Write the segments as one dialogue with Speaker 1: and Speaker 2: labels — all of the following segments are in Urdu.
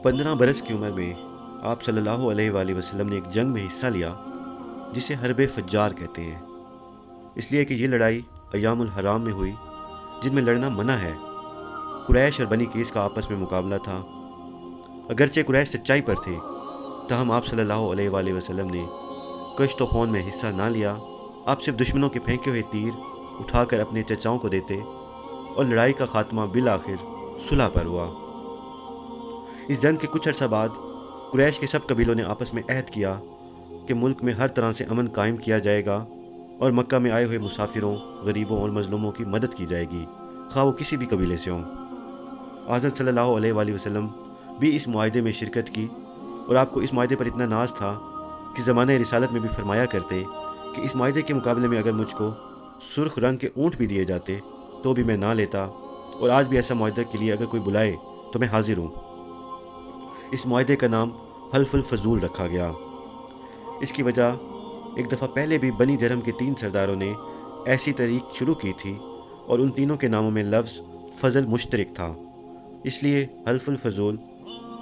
Speaker 1: 15 برس کی عمر میں آپ صلی اللہ علیہ وآلہ وسلم نے ایک جنگ میں حصہ لیا جسے حرب فجار کہتے ہیں، اس لیے کہ یہ لڑائی ایام الحرام میں ہوئی جن میں لڑنا منع ہے۔ قریش اور بنی قیس کا آپس میں مقابلہ تھا۔ اگرچہ قریش سچائی پر تھے تاہم آپ صلی اللہ علیہ وآلہ وسلم نے کشت و خون میں حصہ نہ لیا۔ آپ صرف دشمنوں کے پھینکے ہوئے تیر اٹھا کر اپنے چچاؤں کو دیتے اور لڑائی کا خاتمہ بالآخر صلح پر ہوا۔ اس جنگ کے کچھ عرصہ بعد قریش کے سب قبیلوں نے آپس میں عہد کیا کہ ملک میں ہر طرح سے امن قائم کیا جائے گا اور مکہ میں آئے ہوئے مسافروں، غریبوں اور مظلوموں کی مدد کی جائے گی، خواہ وہ کسی بھی قبیلے سے ہوں۔ حضرت صلی اللہ علیہ وآلہ وسلم بھی اس معاہدے میں شرکت کی اور آپ کو اس معاہدے پر اتنا ناز تھا کہ زمانہ رسالت میں بھی فرمایا کرتے کہ اس معاہدے کے مقابلے میں اگر مجھ کو سرخ رنگ کے اونٹ بھی دیے جاتے تو بھی میں نہ لیتا، اور آج بھی ایسا معاہدہ کے لیے اگر کوئی بلائے تو میں حاضر ہوں۔ اس معاہدے کا نام حلف الفضول رکھا گیا۔ اس کی وجہ ایک دفعہ پہلے بھی بنی جرم کے 3 سرداروں نے ایسی تحریک شروع کی تھی اور ان تینوں کے ناموں میں لفظ فضل مشترک تھا، اس لیے حلف الفضول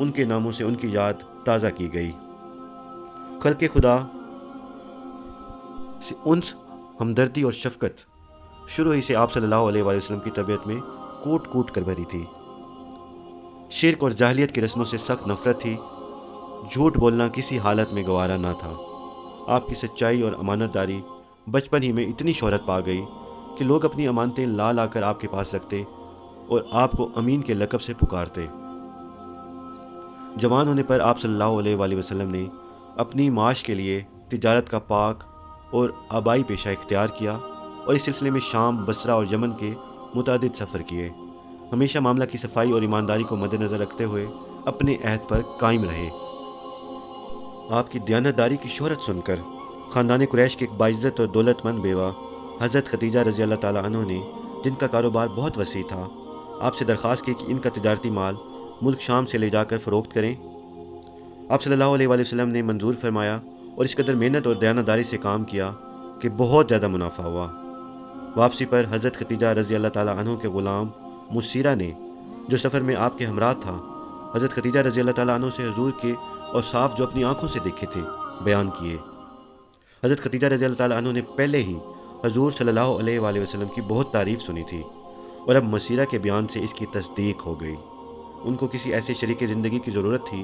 Speaker 1: ان کے ناموں سے ان کی یاد تازہ کی گئی۔ خلق خدا سے انس، ہمدردی اور شفقت شروع ہی سے آپ صلی اللہ علیہ وآلہ وسلم کی طبیعت میں کوٹ کوٹ کر بھری تھی۔ شرک اور جاہلیت کی رسموں سے سخت نفرت تھی۔ جھوٹ بولنا کسی حالت میں گوارا نہ تھا۔ آپ کی سچائی اور امانت داری بچپن ہی میں اتنی شہرت پا گئی کہ لوگ اپنی امانتیں لا لا کر آپ کے پاس رکھتے اور آپ کو امین کے لقب سے پکارتے۔ جوان ہونے پر آپ صلی اللہ علیہ وآلہ وسلم نے اپنی معاش کے لیے تجارت کا پاک اور آبائی پیشہ اختیار کیا اور اس سلسلے میں شام، بصرہ اور یمن کے متعدد سفر کیے۔ ہمیشہ معاملہ کی صفائی اور ایمانداری کو مد نظر رکھتے ہوئے اپنے عہد پر قائم رہے۔ آپ کی دیانتداری کی شہرت سن کر خاندان قریش کی ایک باعزت اور دولت مند بیوہ حضرت خدیجہ رضی اللہ تعالیٰ عنہ نے، جن کا کاروبار بہت وسیع تھا، آپ سے درخواست کی کہ ان کا تجارتی مال ملک شام سے لے جا کر فروخت کریں۔ آپ صلی اللہ علیہ وآلہ وسلم نے منظور فرمایا اور اس قدر محنت اور دیانتداری سے کام کیا کہ بہت زیادہ منافع ہوا۔ واپسی پر حضرت خدیجہ رضی اللہ تعالیٰ عنہ کے غلام مسیرہ نے، جو سفر میں آپ کے ہمراہ تھا، حضرت خدیجہ رضی اللہ تعالیٰ عنہ سے حضور کے اوصاف جو اپنی آنکھوں سے دیکھے تھے بیان کیے۔ حضرت خدیجہ رضی اللہ تعالیٰ عنہ نے پہلے ہی حضور صلی اللہ علیہ وآلہ وسلم کی بہت تعریف سنی تھی اور اب مسیرہ کے بیان سے اس کی تصدیق ہو گئی۔ ان کو کسی ایسے شریک زندگی کی ضرورت تھی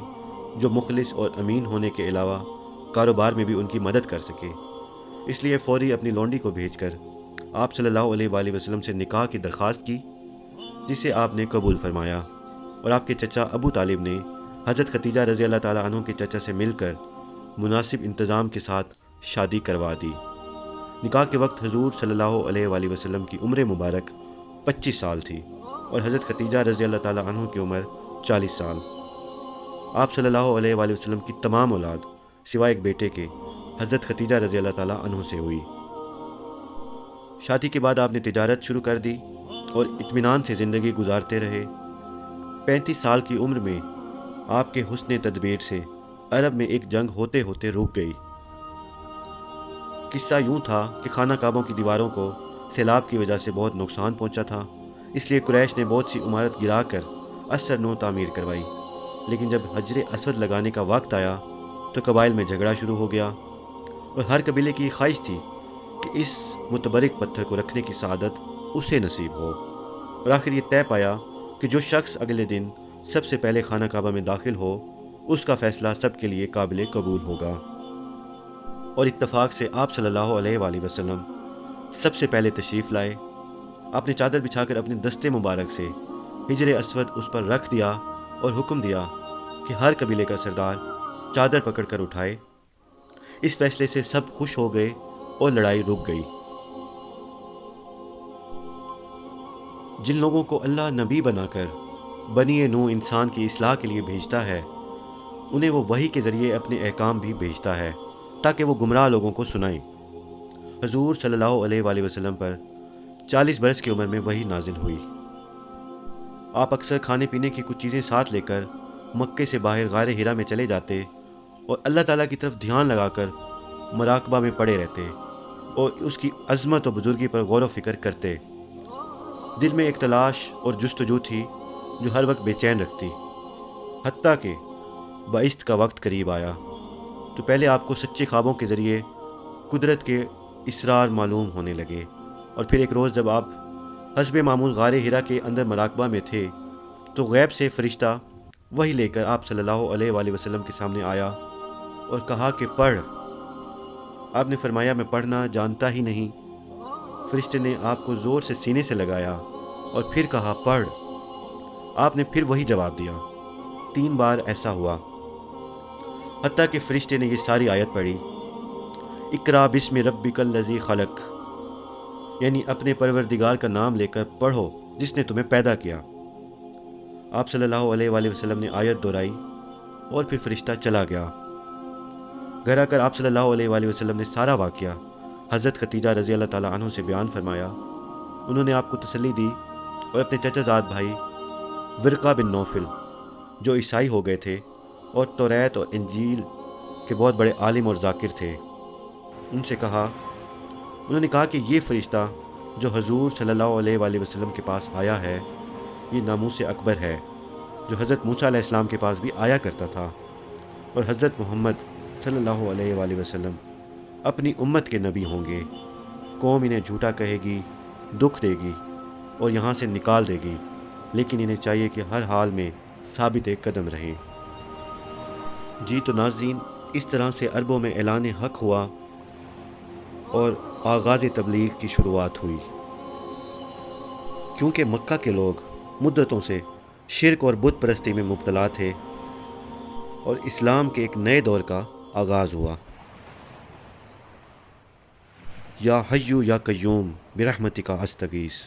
Speaker 1: جو مخلص اور امین ہونے کے علاوہ کاروبار میں بھی ان کی مدد کر سکے، اس لیے فوری اپنی لونڈی کو بھیج کر آپ صلی اللہ علیہ وآلہ وسلم سے نکاح کی درخواست کی، جسے آپ نے قبول فرمایا، اور آپ کے چچا ابو طالب نے حضرت خدیجہ رضی اللہ تعالیٰ عنہ کے چچا سے مل کر مناسب انتظام کے ساتھ شادی کروا دی۔ نکاح کے وقت حضور صلی اللہ علیہ وآلہ وسلم کی عمر مبارک 25 سال تھی اور حضرت خدیجہ رضی اللہ تعالیٰ عنہ کی عمر 40 سال۔ آپ صلی اللہ علیہ وآلہ وسلم کی تمام اولاد سوائے ایک بیٹے کے حضرت خدیجہ رضی اللہ تعالیٰ عنہ سے ہوئی۔ شادی کے بعد آپ نے تجارت شروع کر دی اور اطمینان سے زندگی گزارتے رہے۔ 35 سال کی عمر میں آپ کے حسن تدبیر سے عرب میں ایک جنگ ہوتے ہوتے رک گئی۔ قصہ یوں تھا کہ خانہ کعبوں کی دیواروں کو سیلاب کی وجہ سے بہت نقصان پہنچا تھا، اس لیے قریش نے بہت سی عمارت گرا کر اثر نو تعمیر کروائی، لیکن جب حجر اسود لگانے کا وقت آیا تو قبائل میں جھگڑا شروع ہو گیا اور ہر قبیلے کی خواہش تھی کہ اس متبرک پتھر کو رکھنے کی سعادت اسے نصیب ہو، اور آخر یہ طے پایا کہ جو شخص اگلے دن سب سے پہلے خانہ کعبہ میں داخل ہو اس کا فیصلہ سب کے لیے قابل قبول ہوگا۔ اور اتفاق سے آپ صلی اللہ علیہ وآلہ وسلم سب سے پہلے تشریف لائے۔ آپ نے چادر بچھا کر اپنے دستے مبارک سے حجر اسود اس پر رکھ دیا اور حکم دیا کہ ہر قبیلے کا سردار چادر پکڑ کر اٹھائے۔ اس فیصلے سے سب خوش ہو گئے اور لڑائی رک گئی۔ جن لوگوں کو اللہ نبی بنا کر بنی نوح انسان کی اصلاح کے لیے بھیجتا ہے، انہیں وہ وحی کے ذریعے اپنے احکام بھی بھیجتا ہے تاکہ وہ گمراہ لوگوں کو سنائیں۔ حضور صلی اللہ علیہ وآلہ وسلم پر 40 برس کی عمر میں وحی نازل ہوئی۔ آپ اکثر کھانے پینے کی کچھ چیزیں ساتھ لے کر مکے سے باہر غار ہرا میں چلے جاتے اور اللہ تعالیٰ کی طرف دھیان لگا کر مراقبہ میں پڑے رہتے اور اس کی عظمت و بزرگی پر غور و فکر کرتے۔ دل میں ایک تلاش اور جستجو تھی جو ہر وقت بے چین رکھتی۔ حتیٰ کہ بعثت کا وقت قریب آیا تو پہلے آپ کو سچے خوابوں کے ذریعے قدرت کے اسرار معلوم ہونے لگے، اور پھر ایک روز جب آپ حسب معمول غار ہرا کے اندر مراقبہ میں تھے تو غیب سے فرشتہ وہی لے کر آپ صلی اللہ علیہ وآلہ وسلم کے سامنے آیا اور کہا کہ پڑھ۔ آپ نے فرمایا میں پڑھنا جانتا ہی نہیں۔ فرشتے نے آپ کو زور سے سینے سے لگایا اور پھر کہا پڑھ۔ آپ نے پھر وہی جواب دیا۔ 3 بار ایسا ہوا، حتیٰ کہ فرشتے نے یہ ساری آیت پڑھی، اقرا بسم ربک الذی خلق، یعنی اپنے پروردگار کا نام لے کر پڑھو جس نے تمہیں پیدا کیا۔ آپ صلی اللہ علیہ وآلہ وسلم نے آیت دہرائی اور پھر فرشتہ چلا گیا۔ گھر آ کر آپ صلی اللہ علیہ وآلہ وسلم نے سارا واقعہ حضرت خدیجہ رضی اللہ تعالیٰ عنہ سے بیان فرمایا۔ انہوں نے آپ کو تسلی دی اور اپنے چچا زاد بھائی ورقہ بن نوفل جو عیسائی ہو گئے تھے اور توریت اور انجیل کے بہت بڑے عالم اور ذاکر تھے، ان سے کہا، انہوں نے کہا کہ یہ فرشتہ جو حضور صلی اللہ علیہ وآلہ وسلم کے پاس آیا ہے یہ ناموس اکبر ہے جو حضرت موسیٰ علیہ السلام کے پاس بھی آیا کرتا تھا، اور حضرت محمد صلی اللہ علیہ وآلہ وسلم اپنی امت کے نبی ہوں گے۔ قوم انہیں جھوٹا کہے گی، دکھ دے گی اور یہاں سے نکال دے گی، لیکن انہیں چاہیے کہ ہر حال میں ثابت قدم رہیں۔ جی تو ناظرین، اس طرح سے عربوں میں اعلان حق ہوا اور آغاز تبلیغ کی شروعات ہوئی، کیونکہ مکہ کے لوگ مدتوں سے شرک اور بت پرستی میں مبتلا تھے اور اسلام کے ایک نئے دور کا آغاز ہوا۔ یا حیو یا قیوم برحمتک استغیث۔